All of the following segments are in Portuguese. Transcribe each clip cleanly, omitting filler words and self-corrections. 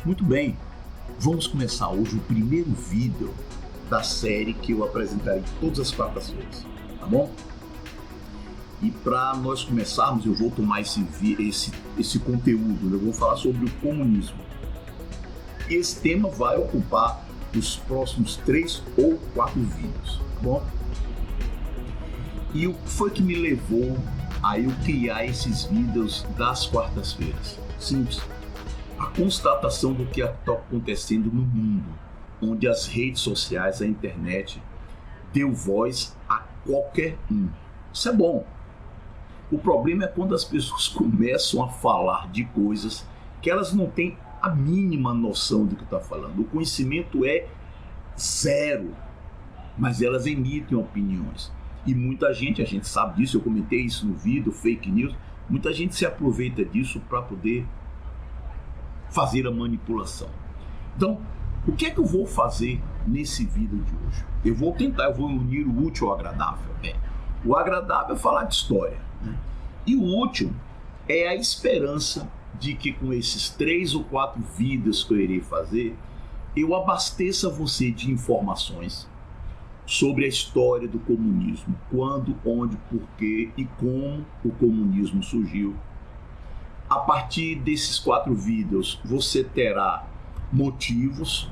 Muito bem, vamos começar hoje o primeiro vídeo da série que eu apresentarei todas as quartas-feiras, tá bom? E para nós começarmos, eu vou tomar esse conteúdo, eu vou falar sobre o comunismo. Esse tema vai ocupar os próximos 3 ou 4 vídeos, tá bom? E o que foi que me levou a eu criar esses vídeos das quartas-feiras? Simples. A constatação do que está acontecendo no mundo, onde as redes sociais, a internet, deu voz a qualquer um. Isso é bom. O problema é quando as pessoas começam a falar de coisas que elas não têm a mínima noção do que está falando. O conhecimento é zero, mas elas emitem opiniões. E muita gente, a gente sabe disso, eu comentei isso no vídeo, fake news, muita gente se aproveita disso para poder fazer a manipulação. Então, o que é que eu vou fazer nesse vídeo de hoje? Eu vou unir o útil ao agradável. O agradável é falar de história, né? E o útil é a esperança de que com esses 3 ou 4 vídeos que eu irei fazer, eu abasteça você de informações sobre a história do comunismo, quando, onde, porquê e como o comunismo surgiu. A partir desses 4 vídeos, você terá motivos,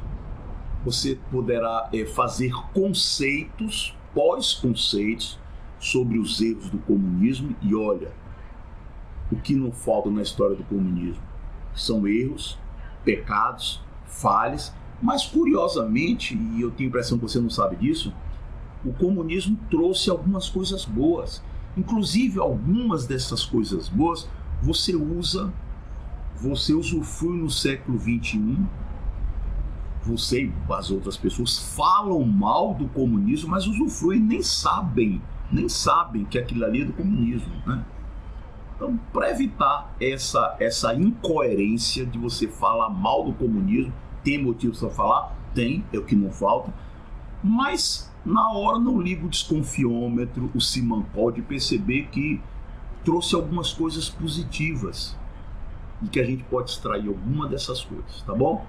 você poderá fazer conceitos, pós-conceitos, sobre os erros do comunismo. E olha, o que não falta na história do comunismo são erros, pecados, falhas, mas curiosamente, e eu tenho a impressão que você não sabe disso, o comunismo trouxe algumas coisas boas. Inclusive, algumas dessas coisas boas você usufrui no século XXI. Você e as outras pessoas falam mal do comunismo, mas usufruem, nem sabem que aquilo ali é do comunismo, né? Então, para evitar essa incoerência de você falar mal do comunismo, tem motivos para falar? Tem, é o que não falta, mas na hora não liga o desconfiômetro, o simancol, de perceber que trouxe algumas coisas positivas e que a gente pode extrair alguma dessas coisas, tá bom?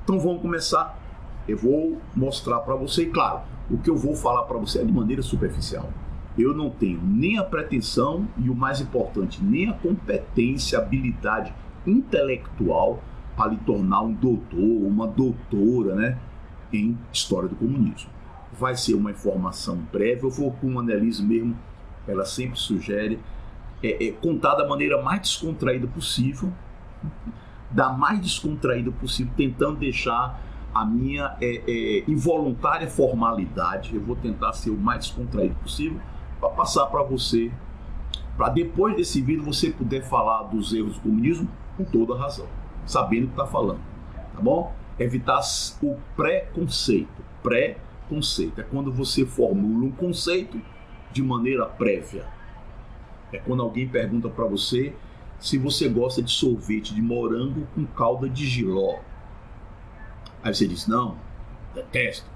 Então vamos começar. Eu vou mostrar para você, e claro, o que eu vou falar para você é de maneira superficial. Eu não tenho nem a pretensão e, o mais importante, nem a competência, habilidade intelectual para lhe tornar um doutor, uma doutora, né, em história do comunismo. Vai ser uma informação breve, eu vou com uma Annelise mesmo, ela sempre sugere, contar da maneira mais descontraída possível, tentando deixar a minha involuntária formalidade. Eu vou tentar ser o mais descontraído possível para passar para você, para depois desse vídeo você poder falar dos erros do comunismo com toda a razão, sabendo o que está falando, tá bom? Evitar o preconceito. Preconceito é quando você formula um conceito de maneira prévia. É quando alguém pergunta para você se você gosta de sorvete de morango com calda de jiló. Aí você diz, não, detesto.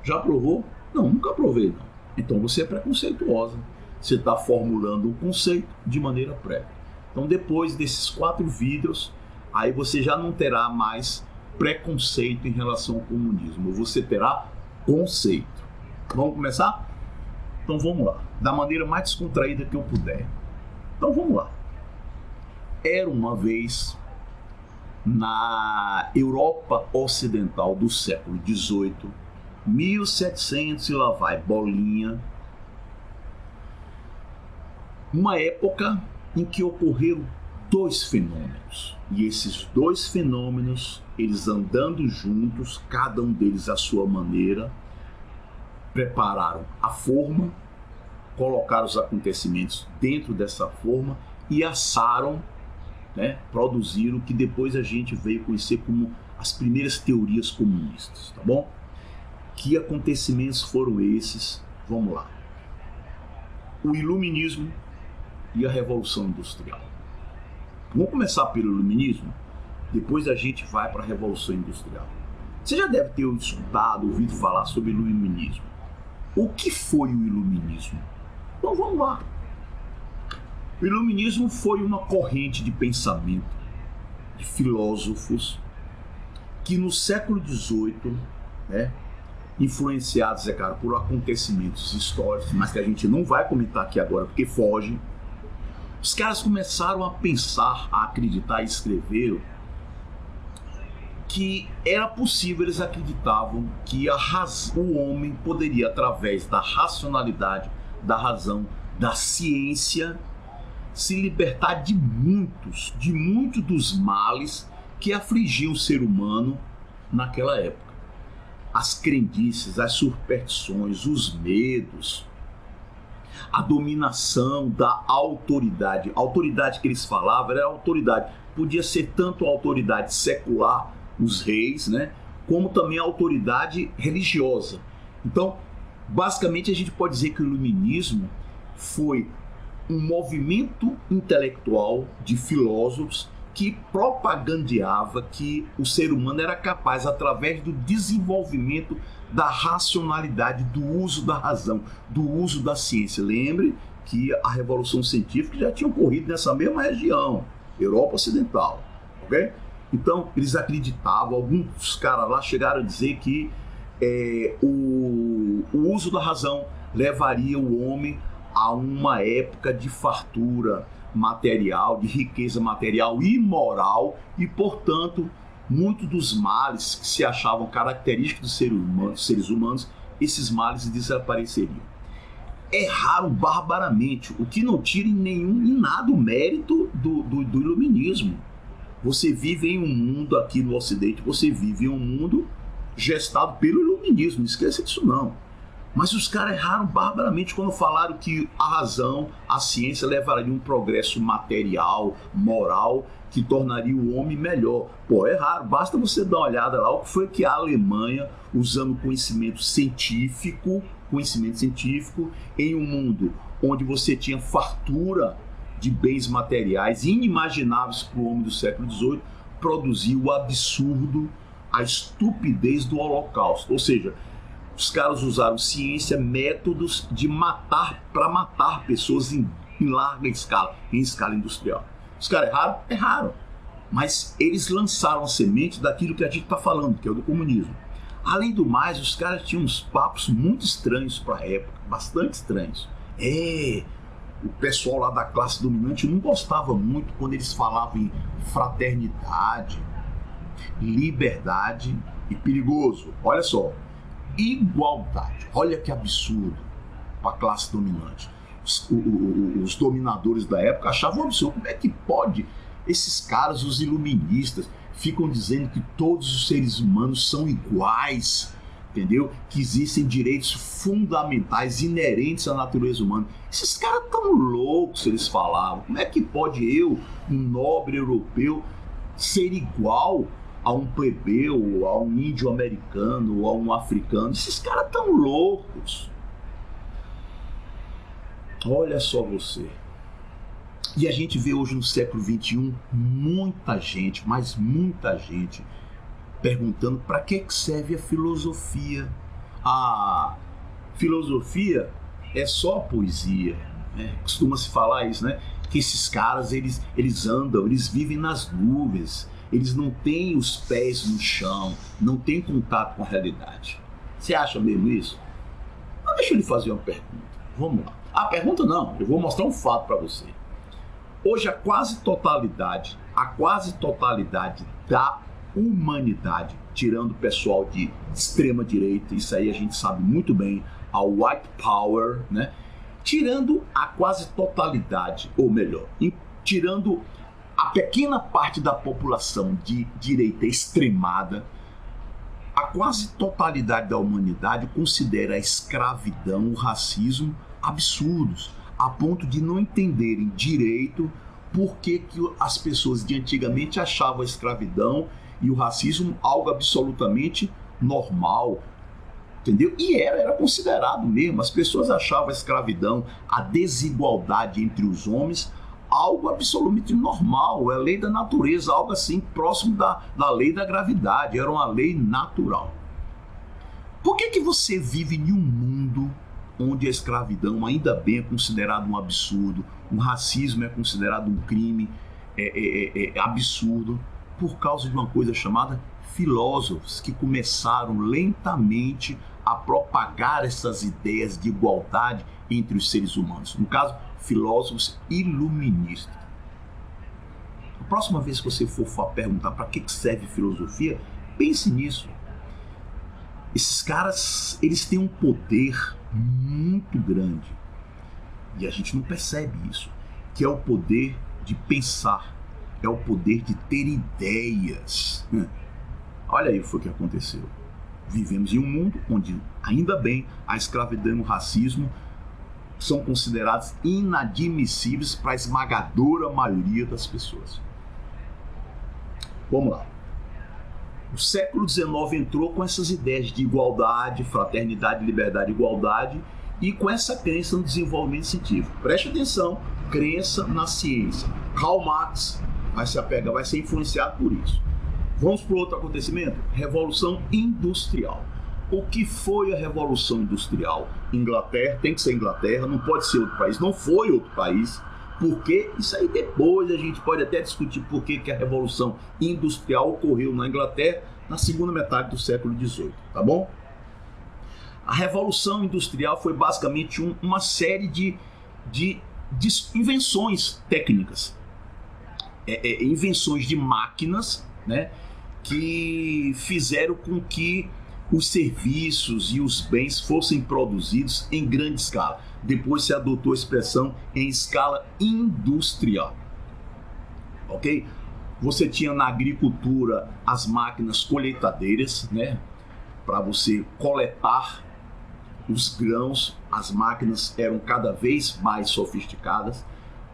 Já provou? Não, nunca provei, não. Então você é preconceituosa. Você está formulando um conceito de maneira prévia. Então depois desses 4 vídeos, aí você já não terá mais preconceito em relação ao comunismo. Você terá conceito. Vamos começar? Então vamos lá. Da maneira mais descontraída que eu puder. Então vamos lá. Era uma vez, na Europa Ocidental do século XVIII, 1700 e lá vai bolinha, uma época em que ocorreram 2 fenômenos. E esses 2 fenômenos, eles andando juntos, cada um deles à sua maneira, prepararam a forma, colocaram os acontecimentos dentro dessa forma e assaram, né, produziram o que depois a gente veio conhecer como as primeiras teorias comunistas, tá bom? Que acontecimentos foram esses? Vamos lá. O Iluminismo e a Revolução Industrial. Vamos começar pelo Iluminismo, depois a gente vai para a Revolução Industrial. Você já deve ter escutado, ouvido falar sobre o Iluminismo. O que foi o Iluminismo? Então vamos lá. O Iluminismo foi uma corrente de pensamento de filósofos que no século XVIII, né, influenciados, é claro, por acontecimentos históricos, mas que a gente não vai comentar aqui agora porque foge, os caras começaram a pensar, a acreditar e escreveram que era possível, eles acreditavam que o homem poderia, através da racionalidade, da razão, da ciência, se libertar de muitos dos males que afligiam o ser humano naquela época. As crendices, as superstições, os medos, a dominação da autoridade. A autoridade que eles falavam era a autoridade. Podia ser tanto a autoridade secular, os reis, né, como também a autoridade religiosa. Então, basicamente, a gente pode dizer que o Iluminismo foi um movimento intelectual de filósofos que propagandeava que o ser humano era capaz, através do desenvolvimento da racionalidade, do uso da razão, do uso da ciência. Lembre que a Revolução Científica já tinha ocorrido nessa mesma região, Europa Ocidental, ok? Então, eles acreditavam, alguns caras lá chegaram a dizer que o uso da razão levaria o homem a uma época de fartura material, de riqueza material e moral, e, portanto, muitos dos males que se achavam característicos dos seres humanos, esses males desapareceriam. Erraram barbaramente, o que não tira em nada o mérito do Iluminismo. Você vive em um mundo aqui no Ocidente, você vive em um mundo gestado pelo Iluminismo, não esqueça disso não. Mas os caras erraram barbaramente quando falaram que a razão, a ciência levaria um progresso material, moral, que tornaria o homem melhor. Pô, erraram, basta você dar uma olhada lá o que foi que a Alemanha, usando conhecimento científico, em um mundo onde você tinha fartura de bens materiais inimagináveis para o homem do século XVIII, produziu o absurdo, a estupidez do Holocausto. Ou seja, os caras usaram ciência, métodos de matar, para matar pessoas em larga escala, em escala industrial. Os caras erraram? Erraram. Mas eles lançaram a semente daquilo que a gente está falando, que é o do comunismo. Além do mais, os caras tinham uns papos muito estranhos para a época, bastante estranhos. O pessoal lá da classe dominante não gostava muito quando eles falavam em fraternidade, liberdade e perigoso. Olha só, igualdade. Olha que absurdo para a classe dominante. Os dominadores da época achavam absurdo. Como é que pode? Esses caras, os iluministas, ficam dizendo que todos os seres humanos são iguais, entendeu? Que existem direitos fundamentais inerentes à natureza humana. Esses caras tão loucos, eles falavam. Como é que pode eu, um nobre europeu, ser igual a um plebeu, a um índio americano, a um africano? Esses caras tão loucos. Olha só você. E a gente vê hoje no século XXI muita gente, mas muita gente, perguntando para que serve a filosofia. A filosofia é só poesia, né? Costuma-se falar isso, né? Que esses caras, eles andam, eles vivem nas nuvens, eles não têm os pés no chão, não têm contato com a realidade. Você acha mesmo isso? Então, deixa eu lhe fazer uma pergunta. Vamos lá. A pergunta não, eu vou mostrar um fato para você. Hoje a quase totalidade da humanidade, tirando o pessoal de extrema direita, isso aí a gente sabe muito bem, a white power, né? Tirando a quase totalidade, ou melhor, tirando a pequena parte da população de direita extremada, a quase totalidade da humanidade considera a escravidão, o racismo absurdos, a ponto de não entenderem direito por que as pessoas de antigamente achavam a escravidão e o racismo algo absolutamente normal, entendeu? E era considerado mesmo, as pessoas achavam a escravidão, a desigualdade entre os homens, algo absolutamente normal, é a lei da natureza, algo assim próximo da lei da gravidade, era uma lei natural. Por que você vive em um mundo onde a escravidão ainda bem é considerado um absurdo, o racismo é considerado um crime absurdo, por causa de uma coisa chamada filósofos que começaram lentamente a propagar essas ideias de igualdade entre os seres humanos. No caso, filósofos iluministas. A próxima vez que você for perguntar para que serve filosofia, pense nisso. Esses caras, eles têm um poder muito grande e a gente não percebe isso, que é o poder de pensar, é o poder de ter ideias. Olha aí o que foi que aconteceu. Vivemos em um mundo onde, ainda bem, a escravidão e o racismo são considerados inadmissíveis para a esmagadora maioria das pessoas. Vamos lá. O século XIX entrou com essas ideias de igualdade, fraternidade, liberdade, igualdade e com essa crença no desenvolvimento científico. Preste atenção, crença na ciência. Karl Marx vai ser influenciado por isso. Vamos para outro acontecimento? Revolução Industrial. O que foi a Revolução Industrial? Inglaterra, tem que ser Inglaterra, não pode ser outro país, não foi outro país. Porque isso aí depois a gente pode até discutir por que a Revolução Industrial ocorreu na Inglaterra na segunda metade do século XVIII, tá bom? A Revolução Industrial foi basicamente uma série de invenções técnicas, invenções de máquinas, né, que fizeram com que os serviços e os bens fossem produzidos em grande escala. Depois se adotou a expressão em escala industrial. Ok? Você tinha na agricultura as máquinas colheitadeiras, né? Para você coletar os grãos, as máquinas eram cada vez mais sofisticadas.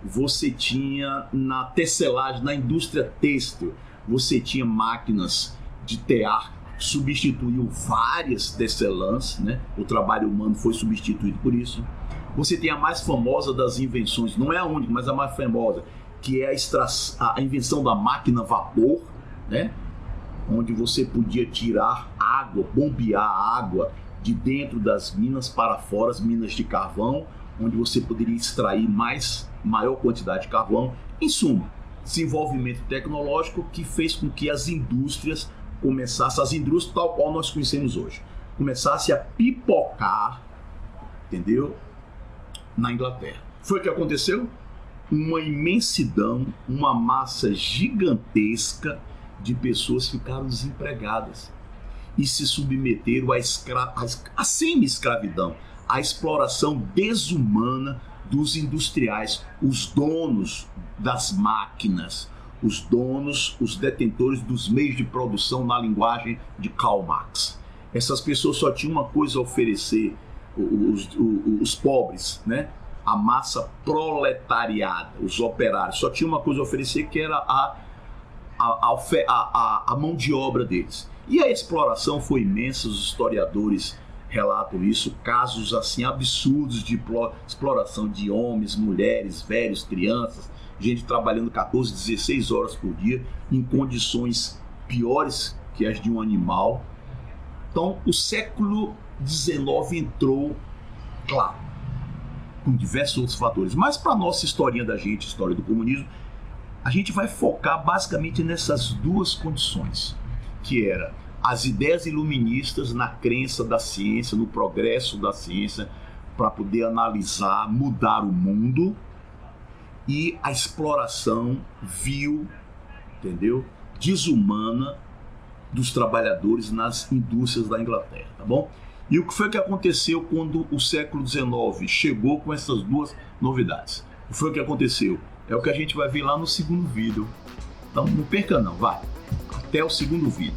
Você tinha na tecelagem, na indústria têxtil, você tinha máquinas de tear, substituiu várias tecelãs, né? O trabalho humano foi substituído por isso. Você tem a mais famosa das invenções, não é a única, mas a mais famosa, que é a invenção da máquina a vapor, né? Onde você podia tirar água, bombear água de dentro das minas para fora, as minas de carvão, onde você poderia extrair maior quantidade de carvão. Em suma, desenvolvimento tecnológico que fez com que as indústrias as indústrias tal qual nós conhecemos hoje, começassem a pipocar, entendeu? Na Inglaterra. Foi o que aconteceu? Uma imensidão, uma massa gigantesca de pessoas ficaram desempregadas e se submeteram à semi-escravidão, à exploração desumana dos industriais, os donos das máquinas, os detentores dos meios de produção na linguagem de Karl Marx. Essas pessoas só tinham uma coisa a oferecer, os pobres, né? A massa proletariada, os operários, só tinham uma coisa a oferecer, que era a mão de obra deles. E a exploração foi imensa, os historiadores relatam isso, casos assim absurdos de exploração de homens, mulheres, velhos, crianças, gente trabalhando 14, 16 horas por dia em condições piores que as de um animal. Então, o século XIX entrou, claro, com diversos outros fatores, mas para a nossa historinha da gente, história do comunismo, a gente vai focar basicamente nessas duas condições, que era as ideias iluministas na crença da ciência, no progresso da ciência, para poder analisar, mudar o mundo, e a exploração vil, entendeu? Desumana dos trabalhadores nas indústrias da Inglaterra, tá bom? E o que foi que aconteceu quando o século XIX chegou com essas duas novidades? O que foi que aconteceu? É o que a gente vai ver lá no segundo vídeo. Então não perca não, vai. Até o segundo vídeo.